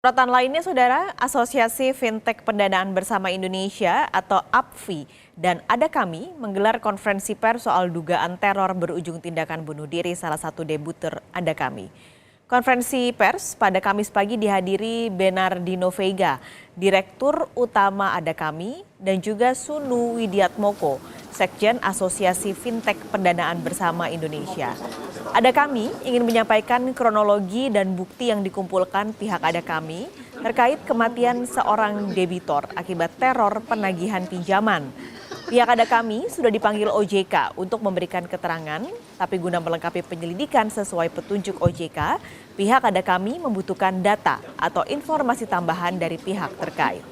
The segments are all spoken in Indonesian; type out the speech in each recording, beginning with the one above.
Sorotan lainnya, Saudara, Asosiasi Fintech Pendanaan Bersama Indonesia atau APFI dan Ada Kami menggelar konferensi pers soal dugaan teror berujung tindakan bunuh diri salah satu debuter Ada Kami. Konferensi pers pada Kamis pagi dihadiri Bernardino Veiga, Direktur Utama Ada Kami, dan juga Sunu Widiatmoko, Sekjen Asosiasi Fintech Pendanaan Bersama Indonesia. Ada Kami ingin menyampaikan kronologi dan bukti yang dikumpulkan pihak Ada Kami terkait kematian seorang debitor akibat teror penagihan pinjaman. Pihak Ada Kami sudah dipanggil OJK untuk memberikan keterangan, tapi guna melengkapi penyelidikan sesuai petunjuk OJK, pihak Ada Kami membutuhkan data atau informasi tambahan dari pihak terkait.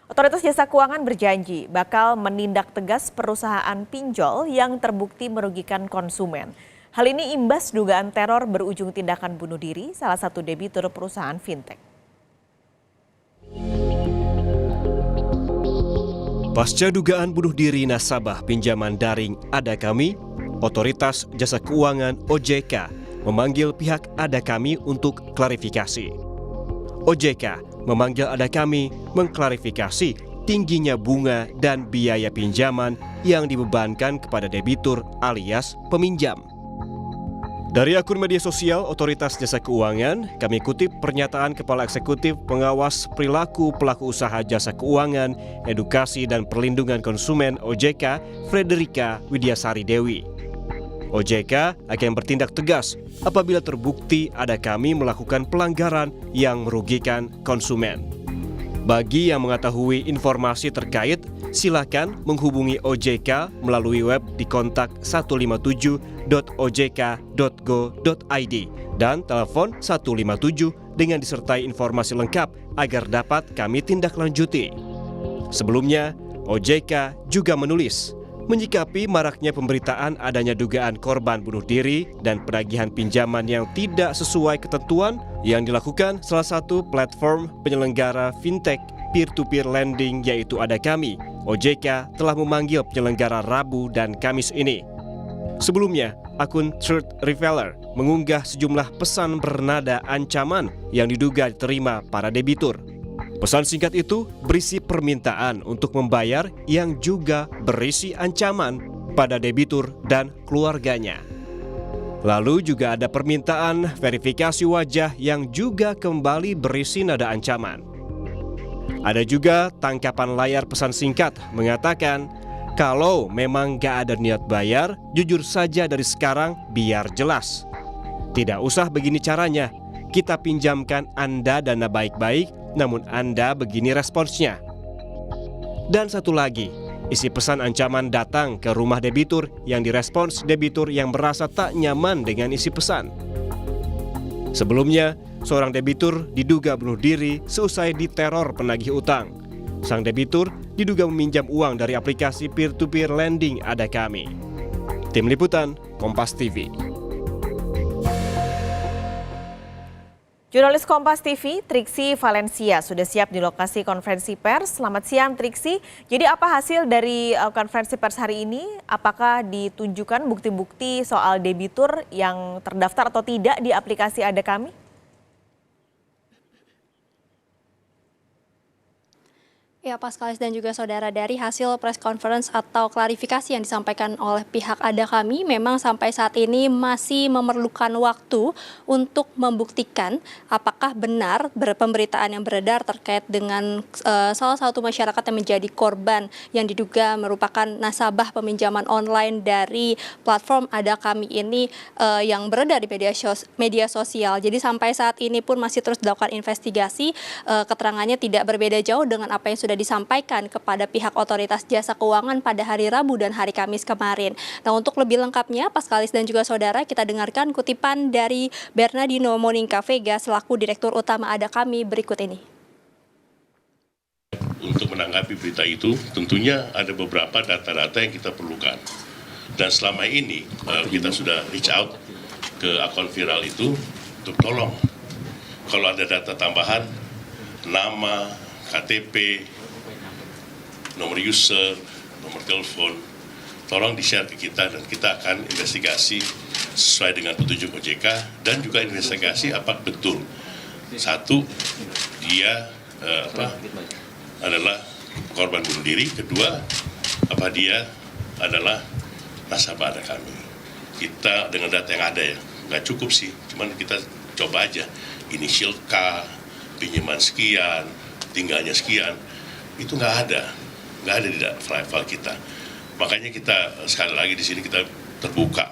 Otoritas Jasa Keuangan berjanji bakal menindak tegas perusahaan pinjol yang terbukti merugikan konsumen. Hal ini imbas dugaan teror berujung tindakan bunuh diri salah satu debitur perusahaan fintech. Pasca dugaan bunuh diri nasabah pinjaman daring Ada Kami, Otoritas Jasa Keuangan OJK memanggil pihak Ada Kami untuk klarifikasi. OJK memanggil Ada Kami mengklarifikasi tingginya bunga dan biaya pinjaman yang dibebankan kepada debitur alias peminjam. Dari akun media sosial Otoritas Jasa Keuangan, kami kutip pernyataan Kepala Eksekutif Pengawas Perilaku Pelaku Usaha Jasa Keuangan, Edukasi dan Perlindungan Konsumen OJK, Frederika Widiasari Dewi. OJK akan bertindak tegas apabila terbukti Ada Kami melakukan pelanggaran yang merugikan konsumen. Bagi yang mengetahui informasi terkait, silakan menghubungi OJK melalui web di kontak 157.ojk.go.id dan telepon 157 dengan disertai informasi lengkap agar dapat kami tindak lanjuti. Sebelumnya, OJK juga menulis, menyikapi maraknya pemberitaan adanya dugaan korban bunuh diri dan penagihan pinjaman yang tidak sesuai ketentuan yang dilakukan salah satu platform penyelenggara fintech peer-to-peer lending yaitu Ada Kami, OJK telah memanggil penyelenggara Rabu dan Kamis ini. Sebelumnya, akun Truth Revealer mengunggah sejumlah pesan bernada ancaman yang diduga diterima para debitur. Pesan singkat itu berisi permintaan untuk membayar yang juga berisi ancaman pada debitur dan keluarganya. Lalu juga ada permintaan verifikasi wajah yang juga kembali berisi nada ancaman. Ada juga tangkapan layar pesan singkat mengatakan, kalau memang gak ada niat bayar, jujur saja dari sekarang biar jelas. Tidak usah begini caranya, kita pinjamkan Anda dana baik-baik, namun Anda begini responsnya. Dan satu lagi, isi pesan ancaman datang ke rumah debitur yang direspons debitur yang merasa tak nyaman dengan isi pesan. Sebelumnya, seorang debitur diduga bunuh diri seusai diteror penagih utang. Sang debitur diduga meminjam uang dari aplikasi peer-to-peer lending Ada Kami. Tim Liputan, Kompas TV. Jurnalis Kompas TV, Triksi Valencia, sudah siap di lokasi konferensi pers. Selamat siang, Triksi. Jadi apa hasil dari konferensi pers hari ini? Apakah ditunjukkan bukti-bukti soal debitur yang terdaftar atau tidak di aplikasi Ada Kami? Ya, Pak Skalis dan juga saudara, dari hasil press conference atau klarifikasi yang disampaikan oleh pihak Ada Kami, memang sampai saat ini masih memerlukan waktu untuk membuktikan apakah benar pemberitaan yang beredar terkait dengan salah satu masyarakat yang menjadi korban yang diduga merupakan nasabah peminjaman online dari platform Ada Kami ini yang beredar di media sosial. Jadi sampai saat ini pun masih terus dilakukan investigasi, keterangannya tidak berbeda jauh dengan apa yang sudah disampaikan kepada pihak Otoritas Jasa Keuangan pada hari Rabu dan hari Kamis kemarin. Nah, untuk lebih lengkapnya, Pak Skalis dan juga saudara, kita dengarkan kutipan dari Bernardino Monica Veiga selaku Direktur Utama Ada Kami berikut ini. Untuk menanggapi berita itu, tentunya ada beberapa data-data yang kita perlukan. Dan selama ini kita sudah reach out ke akun viral itu untuk tolong kalau ada data tambahan, nama, KTP, nomor user, nomor telepon, tolong di-share ke kita dan kita akan investigasi sesuai dengan petunjuk OJK dan juga investigasi apa betul satu dia adalah korban bunuh diri, kedua apa dia adalah nasabah Ada Kami. Kita dengan data yang ada ya nggak cukup sih, cuman kita coba aja inisial K, pinjaman sekian, tinggalnya sekian, itu nggak ada di file kita. Makanya kita sekali lagi di sini kita terbuka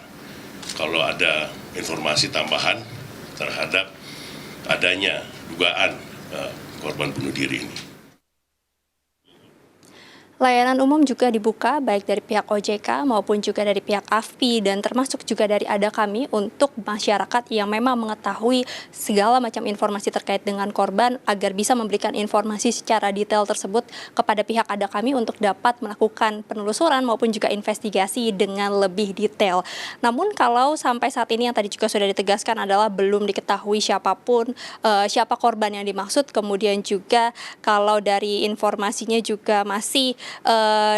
kalau ada informasi tambahan terhadap adanya dugaan korban bunuh diri ini. Layanan umum juga dibuka baik dari pihak OJK maupun juga dari pihak AFPI dan termasuk juga dari Ada Kami untuk masyarakat yang memang mengetahui segala macam informasi terkait dengan korban agar bisa memberikan informasi secara detail tersebut kepada pihak Ada Kami untuk dapat melakukan penelusuran maupun juga investigasi dengan lebih detail. Namun kalau sampai saat ini yang tadi juga sudah ditegaskan adalah belum diketahui siapa korban yang dimaksud, kemudian juga kalau dari informasinya juga masih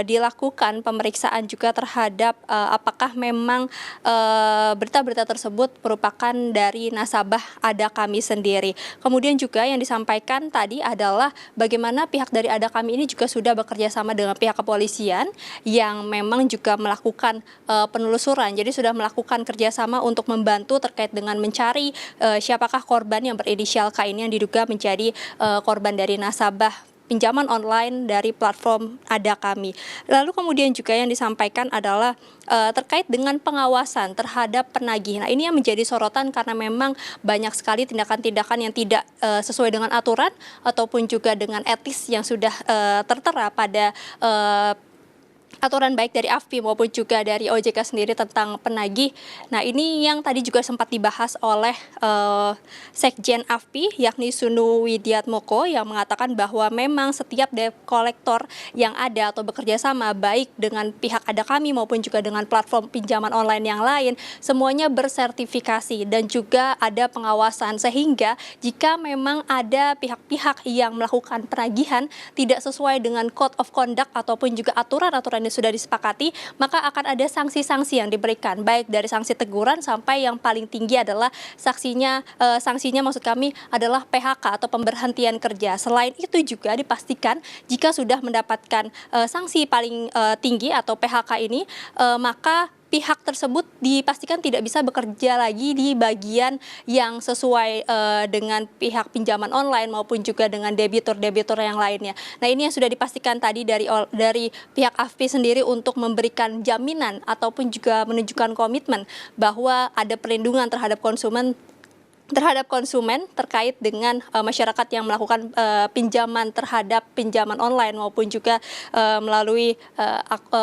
dilakukan pemeriksaan juga terhadap apakah memang berita-berita tersebut merupakan dari nasabah Ada Kami sendiri. Kemudian juga yang disampaikan tadi adalah bagaimana pihak dari Ada Kami ini juga sudah bekerja sama dengan pihak kepolisian yang memang juga melakukan penelusuran. Jadi sudah melakukan kerjasama untuk membantu terkait dengan mencari siapakah korban yang berinisial K ini yang diduga menjadi korban dari nasabah pinjaman online dari platform Ada Kami. Lalu kemudian juga yang disampaikan adalah terkait dengan pengawasan terhadap penagih. Nah, ini yang menjadi sorotan karena memang banyak sekali tindakan-tindakan yang tidak sesuai dengan aturan ataupun juga dengan etis yang sudah tertera pada aturan baik dari AFPI maupun juga dari OJK sendiri tentang penagih. Nah, ini yang tadi juga sempat dibahas oleh Sekjen AFPI yakni Sunu Widiatmoko yang mengatakan bahwa memang setiap debt collector yang ada atau bekerja sama baik dengan pihak Ada Kami maupun juga dengan platform pinjaman online yang lain semuanya bersertifikasi dan juga ada pengawasan sehingga jika memang ada pihak-pihak yang melakukan penagihan tidak sesuai dengan code of conduct ataupun juga aturan-aturan yang sudah disepakati, maka akan ada sanksi-sanksi yang diberikan, baik dari sanksi teguran sampai yang paling tinggi adalah sanksinya maksud kami adalah PHK atau pemberhentian kerja. Selain itu juga dipastikan jika sudah mendapatkan sanksi paling tinggi atau PHK ini, maka pihak tersebut dipastikan tidak bisa bekerja lagi di bagian yang sesuai dengan pihak pinjaman online maupun juga dengan debitur-debitur yang lainnya. Nah, ini yang sudah dipastikan tadi dari pihak AFPI sendiri untuk memberikan jaminan ataupun juga menunjukkan komitmen bahwa ada perlindungan terhadap konsumen terkait dengan masyarakat yang melakukan pinjaman terhadap pinjaman online maupun juga melalui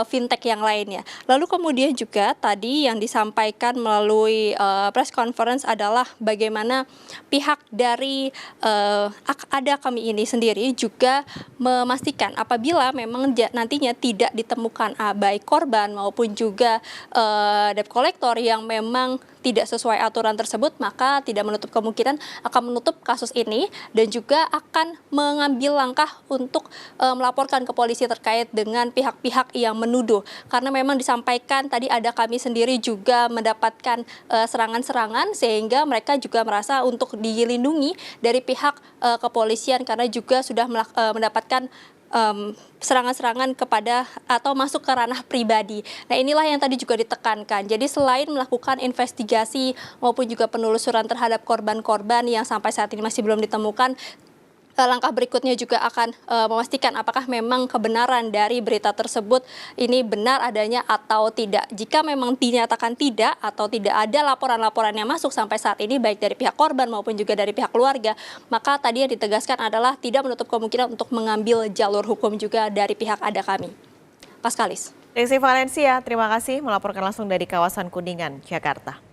fintech yang lainnya. Lalu kemudian juga tadi yang disampaikan melalui press conference adalah bagaimana pihak dari Ada Kami ini sendiri juga memastikan apabila memang nantinya tidak ditemukan baik korban maupun juga debt collector yang memang tidak sesuai aturan tersebut, maka tidak menutup kemungkinan akan menutup kasus ini dan juga akan mengambil langkah untuk melaporkan ke polisi terkait dengan pihak-pihak yang menuduh. Karena memang disampaikan tadi Ada Kami sendiri juga mendapatkan serangan-serangan sehingga mereka juga merasa untuk dilindungi dari pihak kepolisian karena juga sudah mendapatkan serangan-serangan kepada atau masuk ke ranah pribadi. Nah, inilah yang tadi juga ditekankan. Jadi selain melakukan investigasi maupun juga penelusuran terhadap korban-korban yang sampai saat ini masih belum ditemukan, langkah berikutnya juga akan memastikan apakah memang kebenaran dari berita tersebut ini benar adanya atau tidak. Jika memang dinyatakan tidak atau tidak ada laporan-laporan yang masuk sampai saat ini baik dari pihak korban maupun juga dari pihak keluarga, maka tadi yang ditegaskan adalah tidak menutup kemungkinan untuk mengambil jalur hukum juga dari pihak Ada Kami. Paskalis. Desi Valencia, terima kasih melaporkan langsung dari kawasan Kuningan, Jakarta.